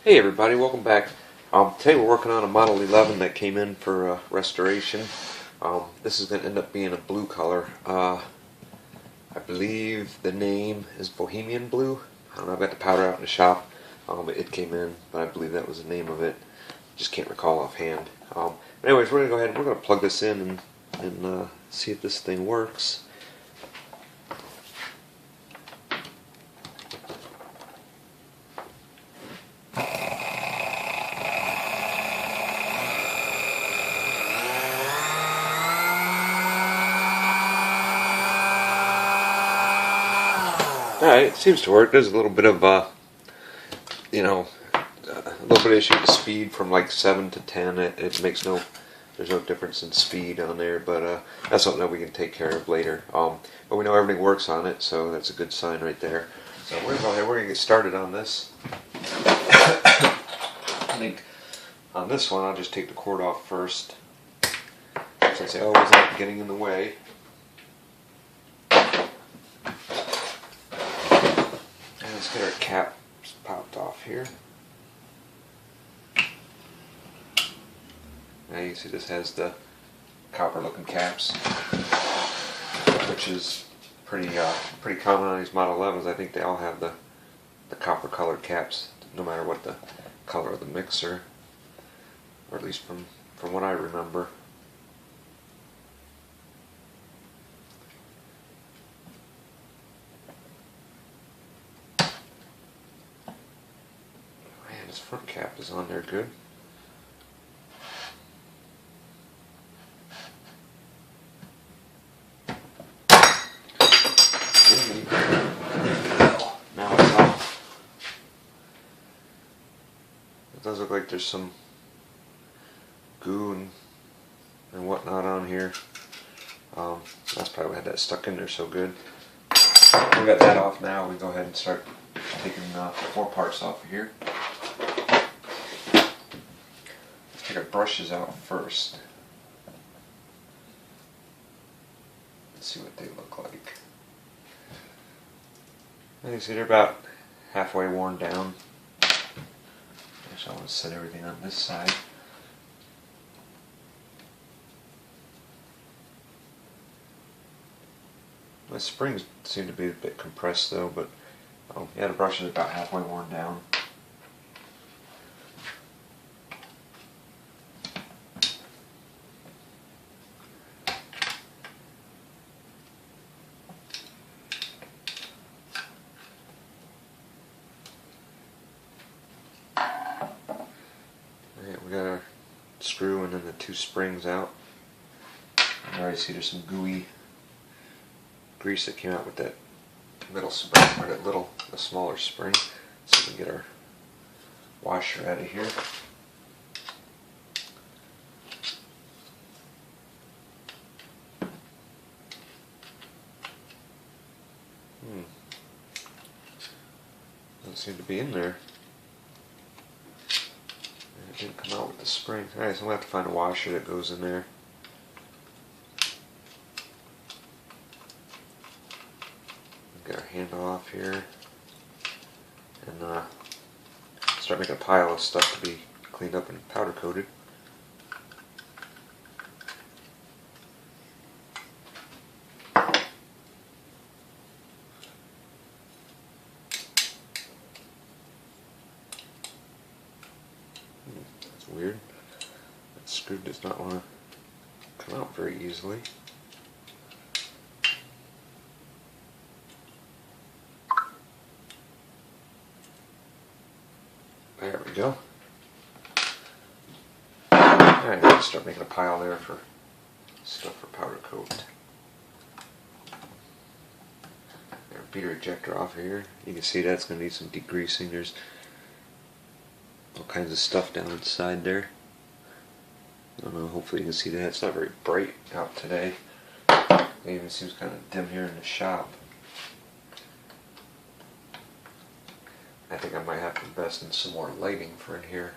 Hey everybody, welcome back. Today we're working on a Model 11 that came in for restoration. This is going to end up being a blue color. I believe the name is Bohemian Blue. I don't know, I've got the powder out in the shop. It came in, but I believe that was the name of it. Just can't recall offhand. Anyways, we're going to go ahead and we're going to plug this in and see if this thing works. Alright, it seems to work. There's a little bit of, a little bit of issue with speed from like 7 to 10. It makes there's no difference in speed on there, but that's something that we can take care of later. But we know everything works on it, so that's a good sign right there. So we're going to get started on this. I think on this one, I'll just take the cord off first, since I always like getting in the way. Let's get our cap popped off here. Now you can see this has the copper looking caps, which is pretty common on these Model 11s. I think they all have the copper colored caps, no matter what the color of the mixer, or at least from what I remember. This front cap is on there good. Now it's off. It does look like there's some goo and whatnot on here. That's probably why I had that stuck in there so good. We got that off now. We go ahead and start taking the 4 parts off of here. Take our brushes out first. Let's see what they look like. As you can see, they're about halfway worn down. Actually, I want to set everything on this side. My springs seem to be a bit compressed though, but yeah, the brush is about halfway worn down. We got our screw and then the 2 springs out. You already see there's some gooey grease that came out with that middle spring, or that the smaller spring. So we can get our washer out of here. Doesn't seem to be in there. It didn't come out with the spring. Alright, so I'm going to have to find a washer that goes in there. Get our handle off here. And start making a pile of stuff to be cleaned up and powder coated. That's weird. That screw does not want to come out very easily. There we go. Alright, let's start making a pile there for stuff for powder coat. Our beater ejector off here. You can see that's going to need some degreasing. There's all kinds of stuff down inside there. I don't know, hopefully you can see that. It's not very bright out today. It even seems kind of dim here in the shop. I think I might have to invest in some more lighting for in here.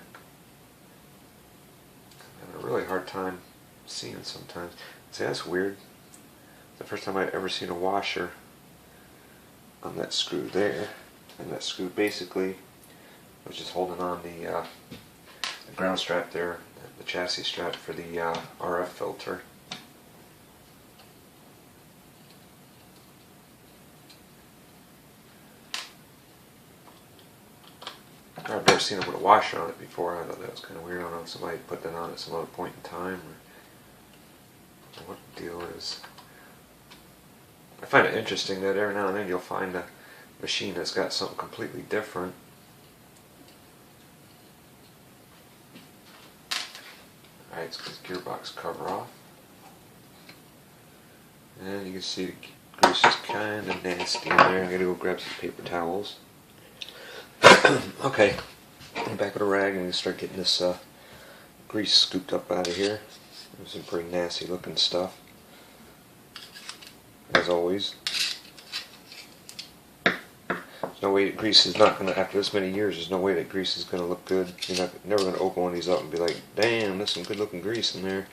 I'm having a really hard time seeing sometimes. See, that's weird. It's the first time I've ever seen a washer on that screw there. And that screw basically was just holding on the ground strap there, the chassis strap for the RF filter. I've never seen it with a washer on it before. I thought that was kind of weird. I don't know if somebody put that on at some other point in time or what the deal is. I find it interesting that every now and then you'll find a machine that's got something completely different. Alright, let's get the gearbox cover off. And you can see the grease is kind of nasty in there. I gotta go grab some paper towels. Okay, I'm back with a rag and start getting this grease scooped up out of here. There's some pretty nasty looking stuff, as always. There's no way that grease is not going to, after this many years, there's no way that grease is going to look good. You're never going to open one of these up and be like, damn, there's some good looking grease in there.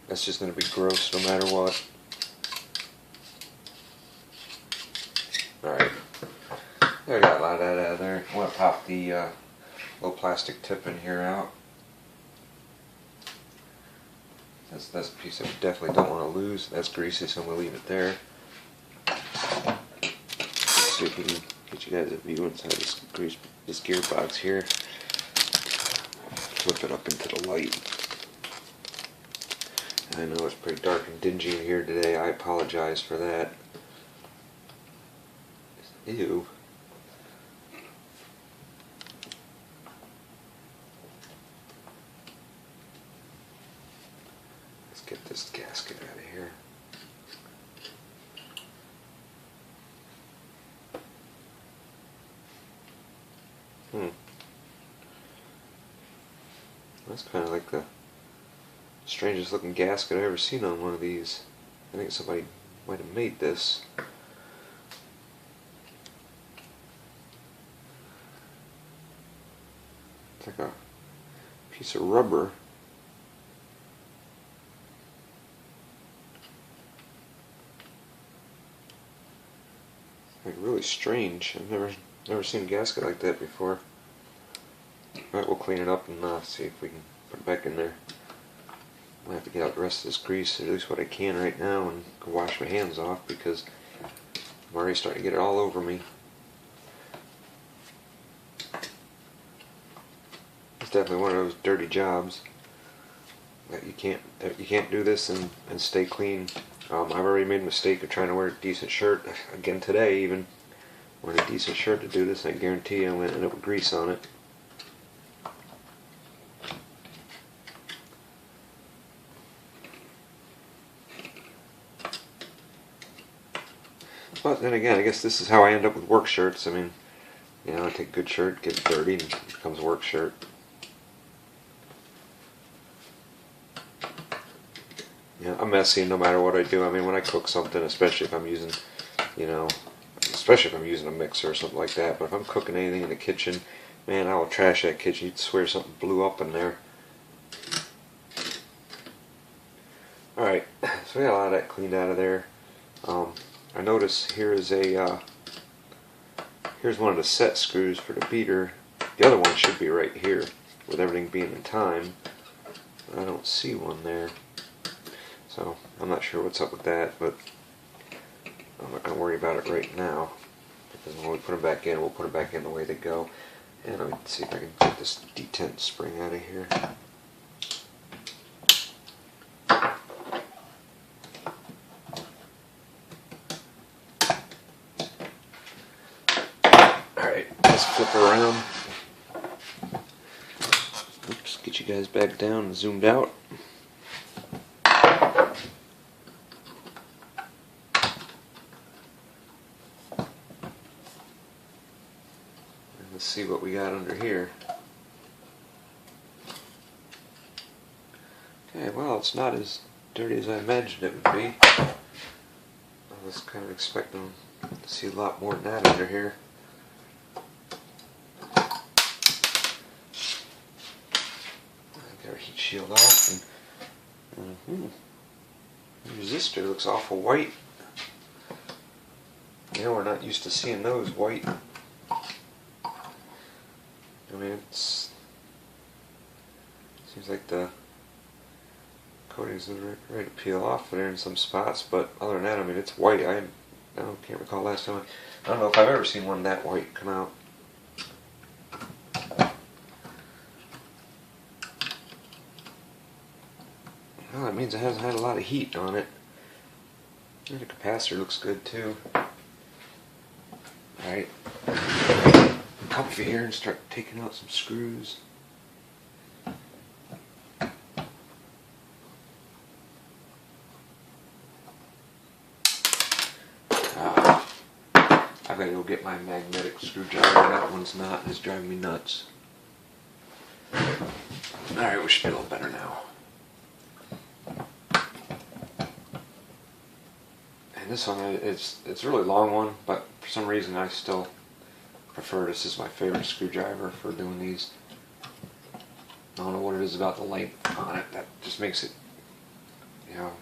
That's just going to be gross no matter what. Alright, there, I got a lot of that out of there. I want to pop the little plastic tip in here out. That's a piece that we definitely don't want to lose. That's greasy, so I'm going to leave it there. Let's see if we can get you guys a view inside this gearbox here. Flip it up into the light. I know it's pretty dark and dingy in here today. I apologize for that. Ew. Let's get this gasket out of here. That's kind of like the strangest looking gasket I've ever seen on one of these. I think somebody might have made this. It's like a piece of rubber. Like really strange. I've never seen a gasket like that before. Alright, we'll clean it up and see if we can put it back in there. I have to get out the rest of this grease, at least what I can right now, and go wash my hands off because I'm already starting to get it all over me. It's definitely one of those dirty jobs that you can't do this and stay clean. I've already made a mistake of trying to wear a decent shirt again today. Even wearing a decent shirt to do this, I guarantee you I'm going to end up with grease on it. But then again, I guess this is how I end up with work shirts. I mean, you know, I take a good shirt, get it dirty, and it becomes a work shirt. Yeah, I'm messy no matter what I do. I mean, when I cook something, especially if I'm using, you know, especially if I'm using a mixer or something like that. But if I'm cooking anything in the kitchen, man, I will trash that kitchen. You'd swear something blew up in there. Alright, so we got a lot of that cleaned out of there. I notice here is here's one of the set screws for the beater. The other one should be right here, with everything being in time. I don't see one there. So, I'm not sure what's up with that, but I'm not going to worry about it right now. Because when we put them back in, we'll put them back in the way they go. And let me see if I can get this detent spring out of here. Alright, let's flip around. Oops, get you guys back down and zoomed out. Let's see what we got under here. Okay, well, it's not as dirty as I imagined it would be. I was kind of expecting to see a lot more than that under here. Get our heat shield off. And, the resistor looks awful white. You know, we're not used to seeing those white. I mean, it's seems like the coating's ready to peel off there in some spots, but other than that, I mean, it's white. I can't recall last time. I don't know if I've ever seen one that white come out. Well, that means it hasn't had a lot of heat on it. And the capacitor looks good too. Alright, comfy here and start taking out some screws. I've got to go get my magnetic screwdriver. That one's not, and it's driving me nuts. Alright, we should be a little better now. And this one, it's a really long one, but for some reason I still prefer this. Is my favorite screwdriver for doing these. I don't know what it is about the length on it that just makes it, you know,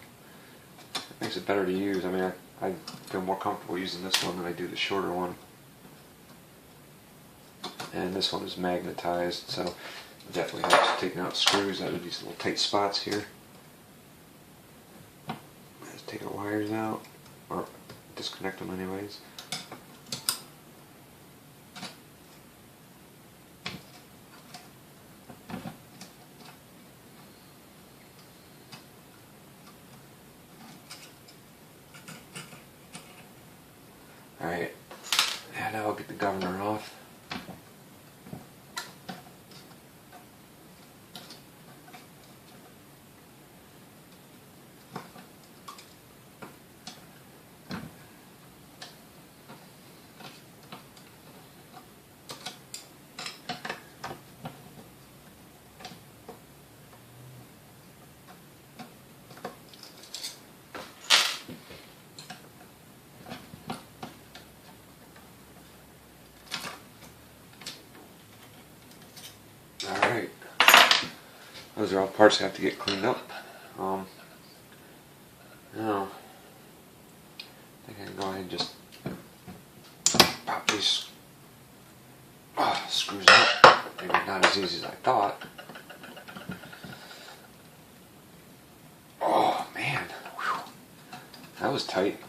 makes it better to use. I mean, I feel more comfortable using this one than I do the shorter one. And this one is magnetized, so definitely helps taking out screws out of these little tight spots here. Let's take the wires out, or disconnect them anyways. Alright, and now I'll get the governor off. Alright, those are all parts that have to get cleaned up. Now, I think I can go ahead and just pop these screws out. Maybe not as easy as I thought. Oh man, whew. That was tight.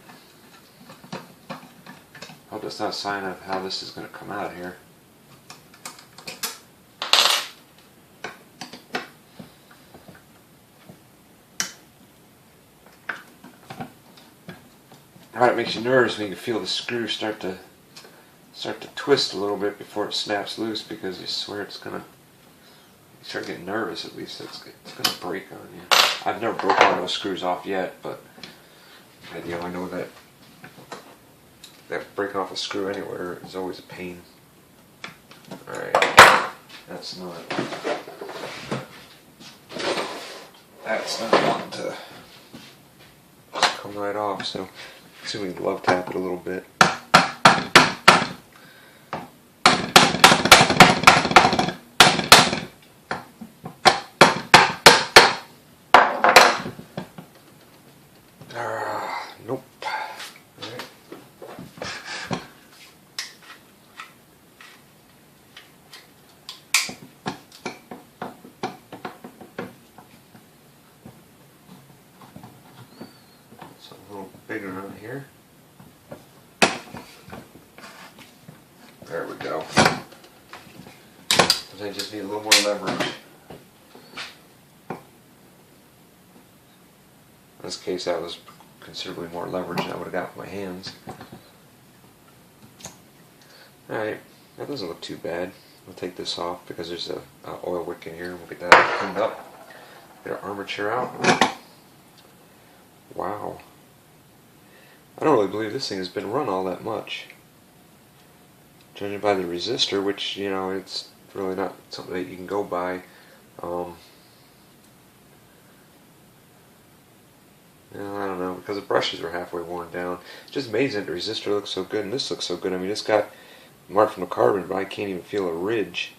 Hope that's not a sign of how this is going to come out of here. It makes you nervous when you can feel the screw start to twist a little bit before it snaps loose, because you swear it's gonna. You start getting nervous. At least it's gonna break on you. I've never broken one of those screws off yet, but you know, I know that breaking off a screw anywhere is always a pain. All right, that's not wanting to just come right off. So. See if we can love tap it a little bit. Nope. Alright. So a little bigger on here. There we go. I just need a little more leverage. In this case, that was considerably more leverage than I would have got with my hands. Alright, that doesn't look too bad. We'll take this off because there's a oil wick in here, and we'll get that cleaned up. Get our armature out. Wow. I don't really believe this thing has been run all that much. Judging by the resistor, which, you know, it's really not something that you can go by. I don't know, because the brushes were halfway worn down. It's just amazing that the resistor looks so good and this looks so good. I mean, it's got marked from the carbon, but I can't even feel a ridge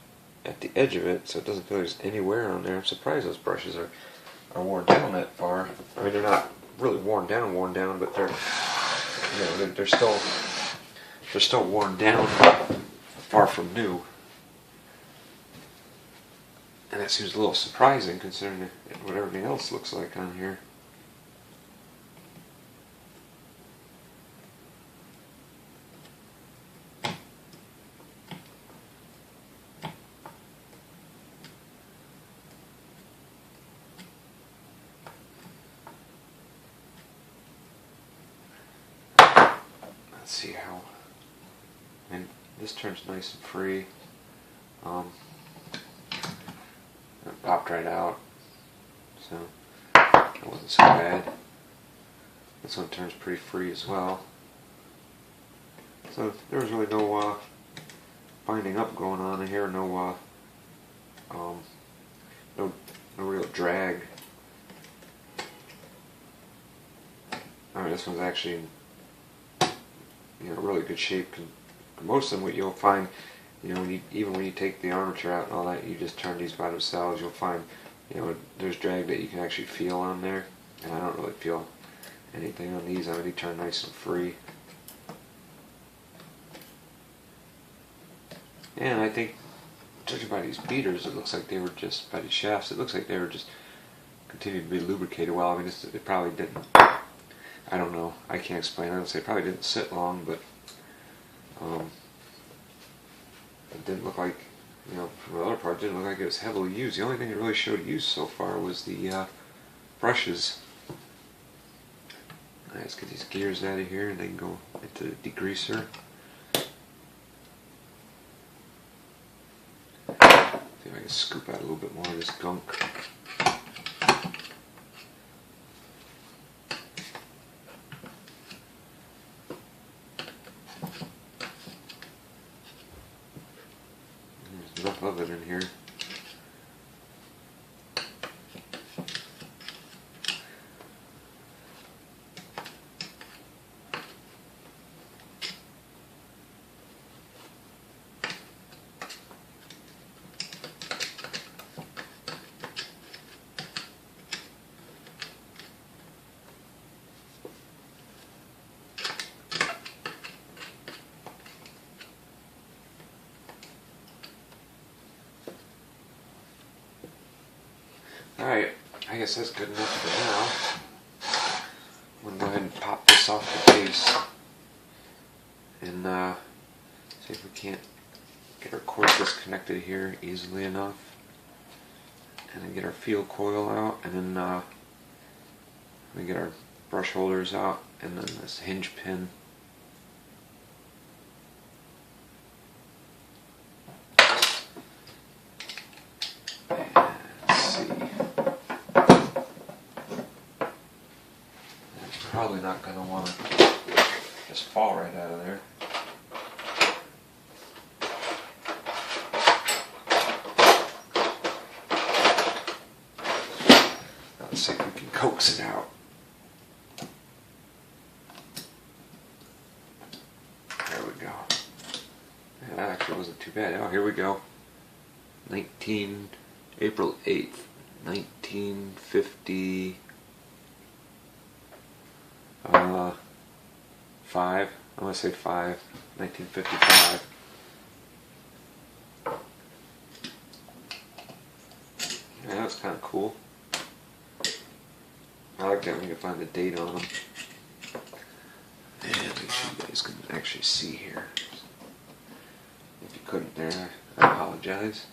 at the edge of it, so it doesn't feel like there's any wear on there. I'm surprised those brushes are worn down that far. I mean, they're not really worn down, but they're, you know, they're still they're still worn down, far from new. And that seems a little surprising considering what everything else looks like on here. Let's see how, and this turns nice and free. It popped right out, so that wasn't so bad. This one turns pretty free as well. So there was really no binding up going on in here, no real drag. I mean, this one's actually in really good shape. Most of them, what you'll find, even when you take the armature out and all that, you just turn these by themselves, you'll find, there's drag that you can actually feel on there, and I don't really feel anything on these. I mean, they turn nice and free. And I think, judging by these beaters, it looks like they were just, by the shafts, it looks like they were just continuing to be lubricated well. I mean, it probably didn't, I don't know, I can't explain. I would say it probably didn't sit long, but it didn't look like, from the other part, it didn't look like it was heavily used. The only thing that really showed use so far was the brushes. Let's get these gears out of here and then go into the degreaser. See if I can scoop out a little bit more of this gunk. There's enough of it in here. Alright, I guess that's good enough for now. I'm going to go ahead and pop this off the base and see if we can't get our cord disconnected here easily enough. And then get our field coil out, and then we get our brush holders out, and then this hinge pin. Probably not going to want to just fall right out of there. Let's see if we can coax it out. There we go. Yeah, that actually wasn't too bad. Oh, here we go. April 8th, 1950. 5. I want to say 1955. Yeah, that's kind of cool. I like that when you can find the date on them. And make sure you guys can actually see here. If you couldn't there, I apologize.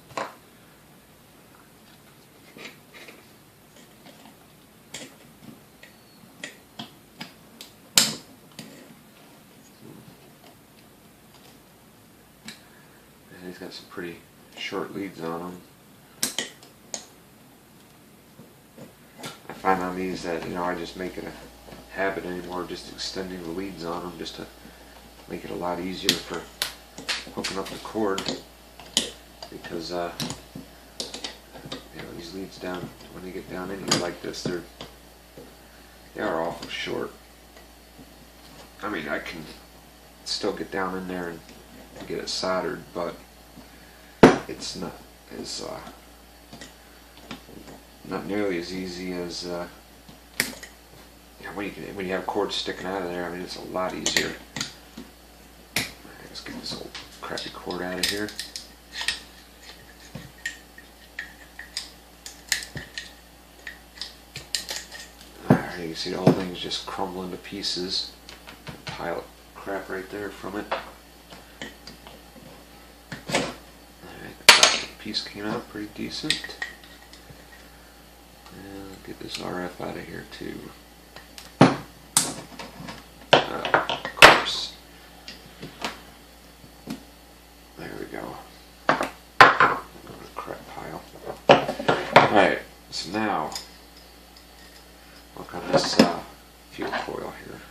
He's got some pretty short leads on them. I find on these that, I just make it a habit anymore, just extending the leads on them just to make it a lot easier for hooking up the cord, because these leads down, when they get down in here like this, they are awful short. I mean, I can still get down in there and get it soldered, but it's not as not nearly as easy as when you have cords sticking out of there. I mean, it's a lot easier. crappy cord out of here. Alright, you can see the whole thing's just crumbling to pieces. A pile of crap right there from it. Alright, the plastic piece came out pretty decent. And get this RF out of here too. Of course. There we go. Go to the crap pile. Alright, so now work on this fuel coil here.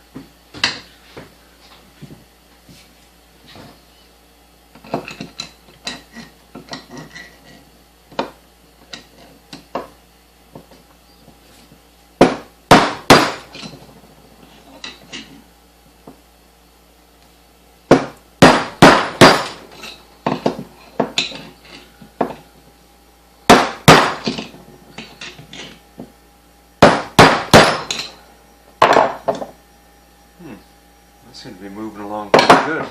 Seems to be moving along pretty good.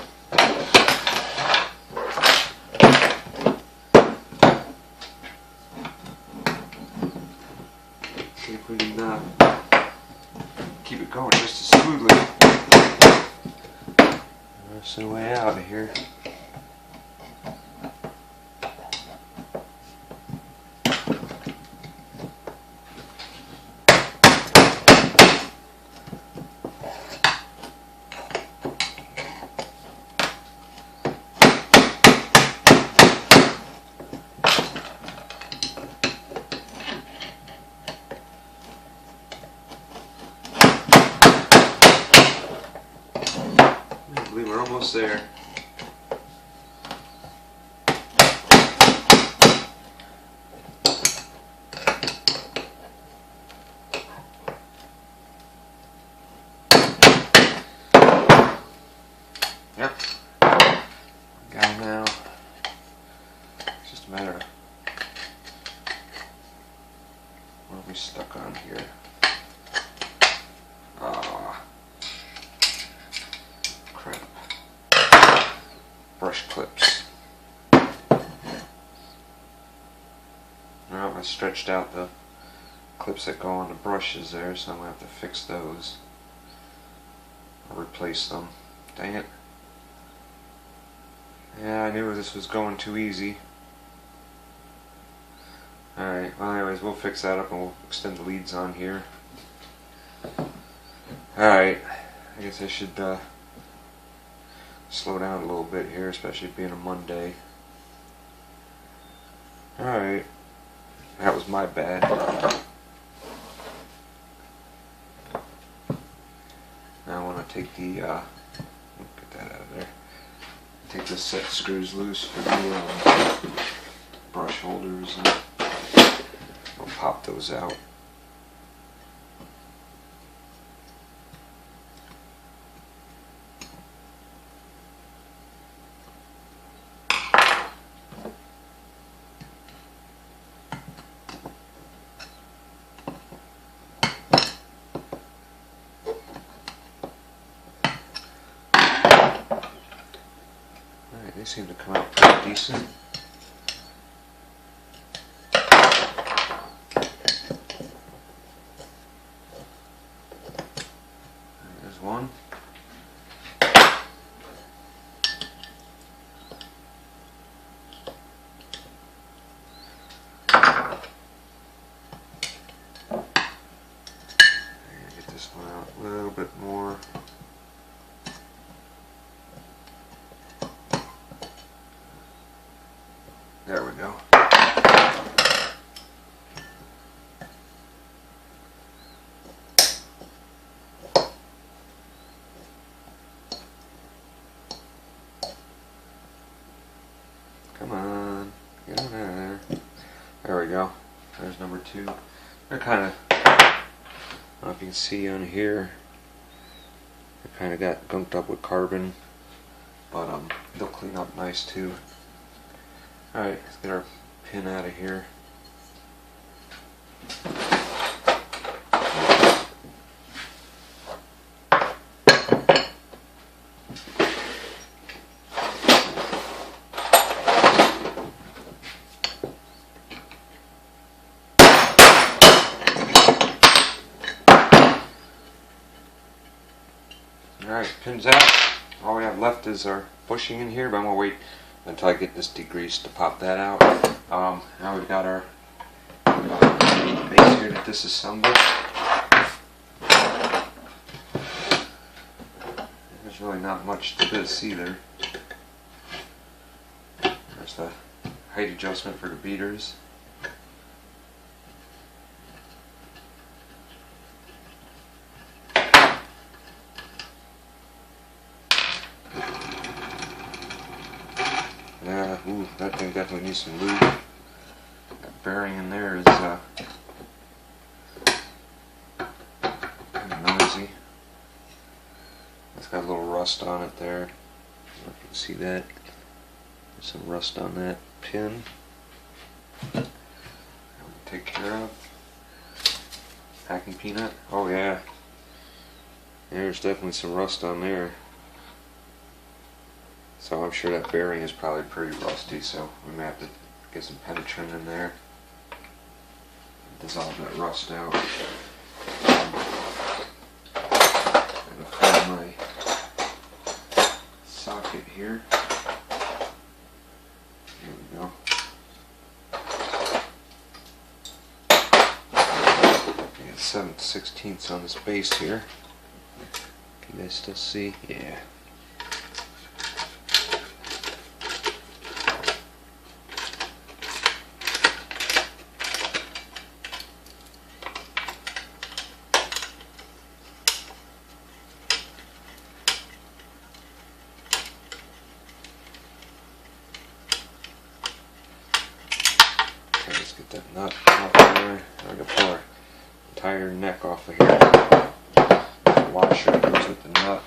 See if we can keep it going just as smoothly. That's the way out of here. I believe we're almost there. Yep. Got it now. It's just a matter of what are we stuck on here. Crap. Brush clips. Well, I stretched out the clips that go on the brushes there, so I'm going to have to fix those. Or replace them. Dang it. Yeah, I knew this was going too easy. Alright, well anyways, we'll fix that up and we'll extend the leads on here. Alright, I guess I should slow down a little bit here, especially being a Monday. Alright, that was my bad. Now I want to take the, get that out of there. Take the set screws loose for the brush holders and we'll pop those out. They seem to come out pretty decent. There's one. Get this one out a little bit more. There we go. Come on, get on there. There we go. There's number two. They're kind of, I don't know if you can see on here, they kind of got gunked up with carbon, but they'll clean up nice too. Alright, let's get our pin out of here. pins out. All we have left is our bushing in here, but I'm going to wait until I get this degreased to pop that out. Now we've got our base here to disassemble. There's really not much to this either. There's the height adjustment for the beaters. Yeah, ooh, that thing definitely needs some lube. That bearing in there is kind of noisy. It's got a little rust on it there. I don't know if you can see that. There's some rust on that pin. Take care of. Packing peanut. Oh yeah. There's definitely some rust on there. So I'm sure that bearing is probably pretty rusty, so we may have to get some penetrant in there. Dissolve that rust out. I'm going to find my socket here. There we go. I got 7/16 on this base here. Can you guys still see? Yeah. Let's get that nut off there. I'm going to pull our entire neck off of here. The washer goes with the nut.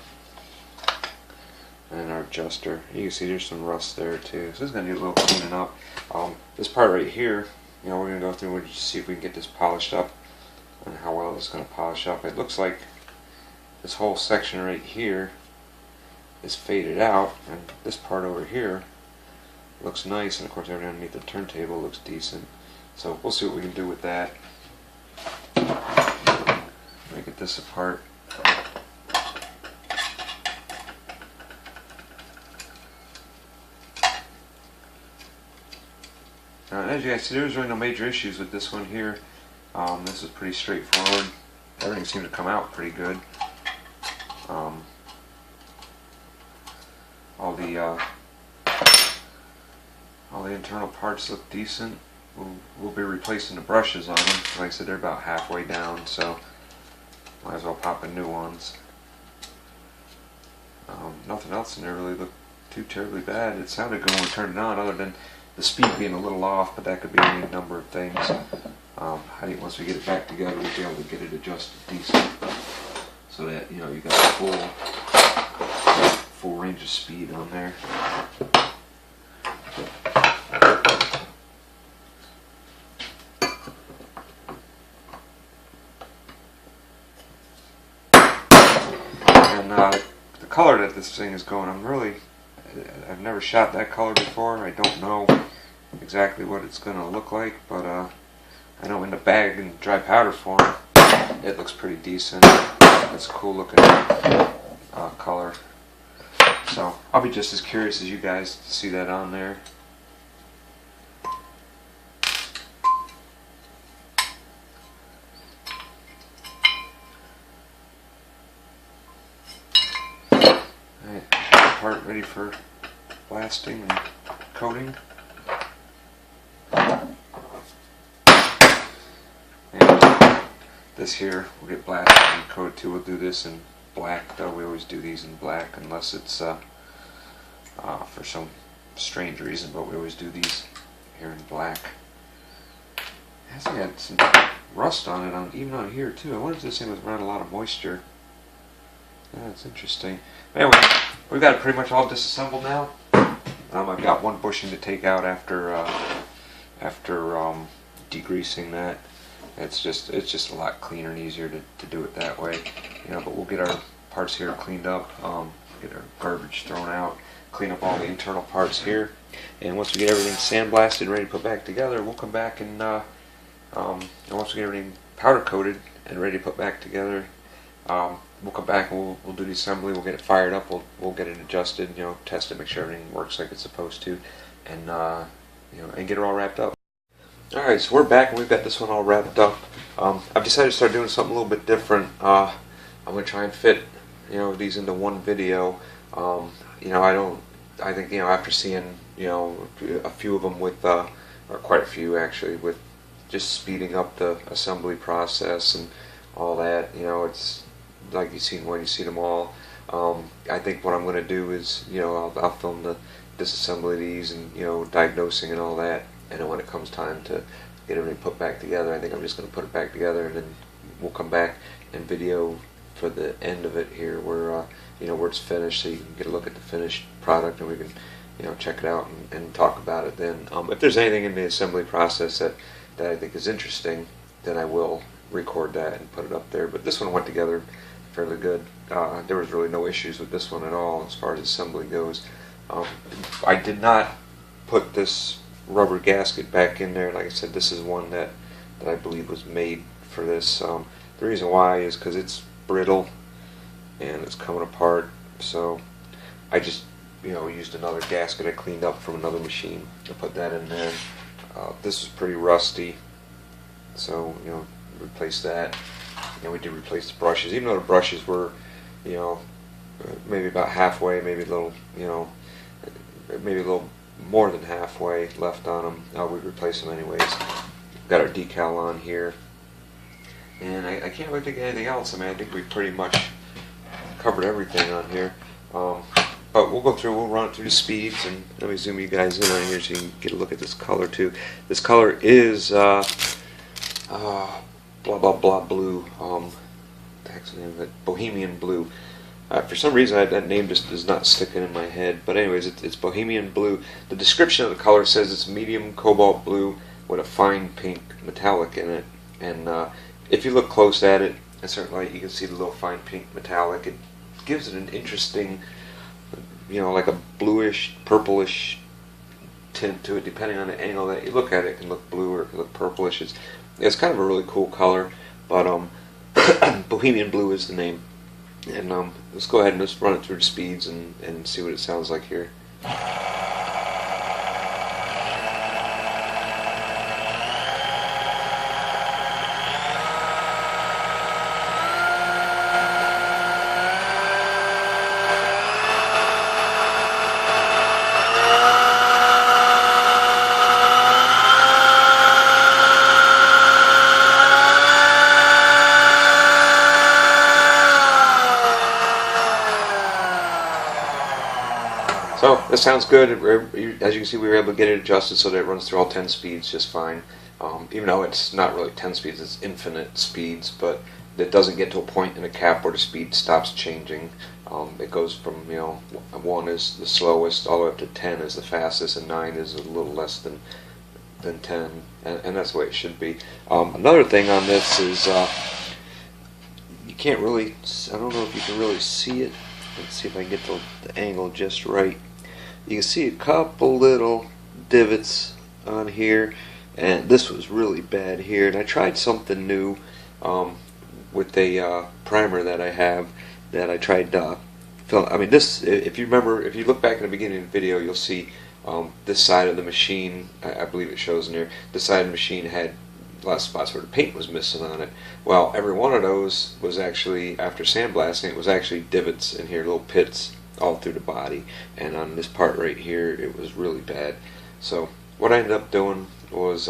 And our adjuster. You can see there's some rust there too. So this is going to need a little cleaning up. This part right here, you know, we're going to go through and see if we can get this polished up and how well it's going to polish up. It looks like this whole section right here is faded out, and this part over here looks nice, and of course everything underneath the turntable looks decent. So we'll see what we can do with that. Let me get this apart. As you guys see, there's really no major issues with this one here. This is pretty straightforward. Everything seemed to come out pretty good. All the internal parts look decent. We'll be replacing the brushes on them. Like I said, they're about halfway down, so might as well pop in new ones. Nothing else in there really looked too terribly bad. It sounded good when we turned it on, other than the speed being a little off, but that could be any number of things. I think once we get it back together, we'll be able to get it adjusted decent, so that you know you got full range of speed on there. And the color that this thing is going, I've never shot that color before. I don't know exactly what it's going to look like, but I know in the bag in dry powder form, it looks pretty decent. It's a cool looking color. So I'll be just as curious as you guys to see that on there. Alright, part ready for blasting and coating. And this here will get blasted and coated too. We'll do this in black, though. We always do these in black unless it's for some strange reason, but we always do these here in black. It actually had some rust on it, even on here too. I wonder if this thing was around a lot of moisture. Yeah, it's interesting. Anyway, we've got it pretty much all disassembled now. I've got one bushing to take out after degreasing that. It's just a lot cleaner and easier to do it that way. You know, but we'll get our parts here cleaned up, get our garbage thrown out, clean up all the internal parts here, and once we get everything sandblasted and ready to put back together, we'll come back and once we get everything powder coated and ready to put back together, we'll come back and we'll do the assembly. We'll get it fired up. We'll get it adjusted. You know, test it, make sure everything works like it's supposed to, and you know, and get it all wrapped up. All right, so we're back and we've got this one all wrapped up. I've decided to start doing something a little bit different. I'm gonna try and fit, you know, these into one video. You know, I think, you know, after seeing, you know, a few of them with, or quite a few actually, with just speeding up the assembly process and all that, you know, it's like you've seen when you see them all. I think what I'm going to do is, you know, I'll film the disassembly of these and, you know, diagnosing and all that, and then when it comes time to get everything put back together, I think I'm just going to put it back together, and then we'll come back and video for the end of it here where, you know, where it's finished, so you can get a look at the finished product and we can, you know, check it out and talk about it then. If there's anything in the assembly process that I think is interesting, then I will record that and put it up there. But this one went together fairly good. There was really no issues with this one at all as far as assembly goes. I did not put this rubber gasket back in there. Like I said, this is one that I believe was made for this. The reason why is because it's brittle and it's coming apart, so I just, you know, used another gasket I cleaned up from another machine to put that in there. This was pretty rusty, so, you know, replace that. You know, we did replace the brushes, even though the brushes were, you know, maybe about halfway, maybe a little, you know, maybe a little more than halfway left on them. We replaced them anyways. Got our decal on here, and I can't really think of anything else. I mean, I think we pretty much covered everything on here. But we'll go through, we'll run it through the speeds, and let me zoom you guys in on here so you can get a look at this color too. This color is blah blah blah blue. The heck's the name of it? Bohemian Blue. For some reason that name just is not sticking in my head, but anyways, it's Bohemian Blue. The description of the color says it's medium cobalt blue with a fine pink metallic in it, and if you look close at it, in certain light you can see the little fine pink metallic. It gives it an interesting, you know, like a bluish, purplish tint to it, depending on the angle that you look at it. It can look blue or it can look purplish. It's kind of a really cool color, but Bohemian Blue is the name. And let's go ahead and just run it through the speeds and see what it sounds like here. So this sounds good. As you can see, we were able to get it adjusted so that it runs through all 10 speeds just fine. Even though it's not really 10 speeds, it's infinite speeds, but it doesn't get to a point in a cap where the speed stops changing. It goes from, you know, 1 is the slowest all the way up to 10 is the fastest, and 9 is a little less than 10, and that's the way it should be. Another thing on this is you can't really, I don't know if you can really see it. Let's see if I can get the angle just right. You can see a couple little divots on here, and this was really bad here, and I tried something new with a primer that I have that I tried I mean, this, if you remember, if you look back in the beginning of the video, you'll see this side of the machine, I believe it shows in there, this side of the machine had a lot of spots where the paint was missing on it. Well, every one of those was actually, after sandblasting, it was actually divots in here, little pits all through the body, and on this part right here it was really bad. So what I ended up doing was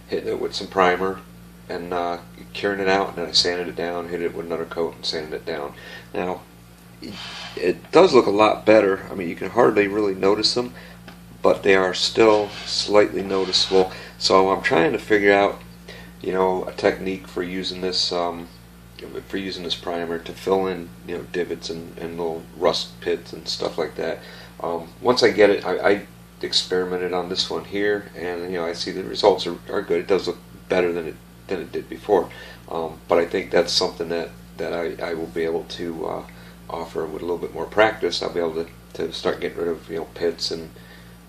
hitting it with some primer and curing it out, and then I sanded it down, hit it with another coat and sanded it down. Now it does look a lot better. I mean, you can hardly really notice them, but they are still slightly noticeable. So I'm trying to figure out, you know, a technique for using this primer to fill in, you know, divots and little rust pits and stuff like that. Once I get it, I experimented on this one here, and, you know, I see the results are good. It does look better than it did before, but I think that's something that I will be able to offer with a little bit more practice. I'll be able to start getting rid of, you know, pits and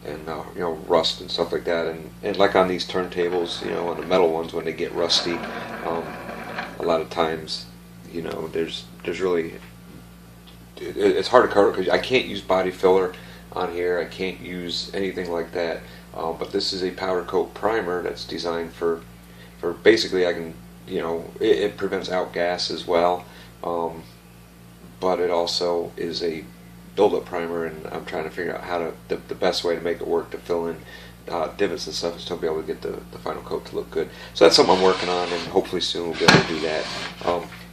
you know, rust and stuff like that, and like on these turntables, you know, on the metal ones, when they get rusty, a lot of times, you know, there's really it's hard to cover because I can't use body filler on here. I can't use anything like that. But this is a powder coat primer that's designed for basically I can, you know, it prevents outgas as well. But it also is a build-up primer, and I'm trying to figure out how to the best way to make it work to fill in divots and stuff is to be able to get the final coat to look good. So that's something I'm working on, and hopefully soon we'll be able to do that.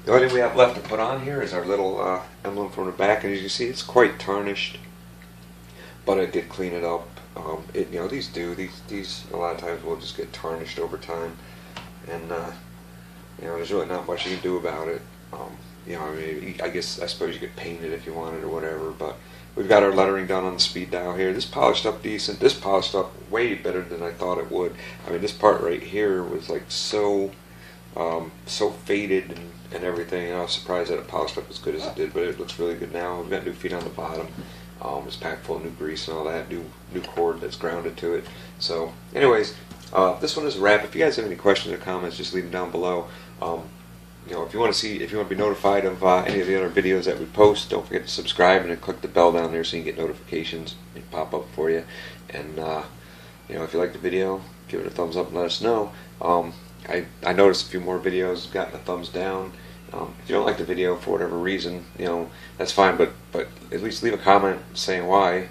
The only thing we have left to put on here is our little emblem from the back, and as you see, it's quite tarnished, but I did clean it up. You know, these a lot of times will just get tarnished over time, and you know, there's really not much you can do about it. You know, I mean, I suppose you could paint it if you wanted or whatever, but we've got our lettering done on the speed dial here. This polished up decent. This polished up way better than I thought it would. I mean, this part right here was like so faded and everything. I was surprised that it polished up as good as it did, but it looks really good now. We've got new feet on the bottom. It's packed full of new grease and all that, new cord that's grounded to it. So, anyways, this one is a wrap. If you guys have any questions or comments, just leave them down below. You know, if you want to be notified of any of the other videos that we post, don't forget to subscribe and then click the bell down there so you can get notifications and pop up for you. And you know, if you like the video, give it a thumbs up and let us know. I noticed a few more videos have gotten a thumbs down. If you don't like the video for whatever reason, you know, that's fine. But at least leave a comment saying why,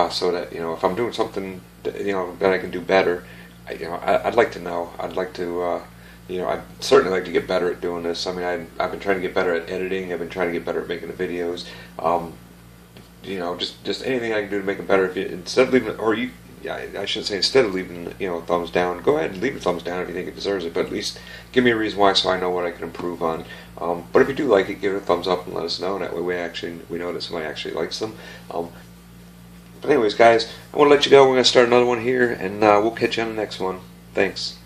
so that, you know, if I'm doing something that, you know, that I can do better, I'd like to know. I'd like to. You know, I'd certainly like to get better at doing this. I mean, I've been trying to get better at editing. I've been trying to get better at making the videos. You know, just anything I can do to make them better. If you, instead of leaving, or you, I should say, instead of leaving, you know, a thumbs down, go ahead and leave a thumbs down if you think it deserves it. But at least give me a reason why, so I know what I can improve on. But if you do like it, give it a thumbs up and let us know. That way, we know that somebody actually likes them. But anyways, guys, I want to let you go. We're going to start another one here, and we'll catch you on the next one. Thanks.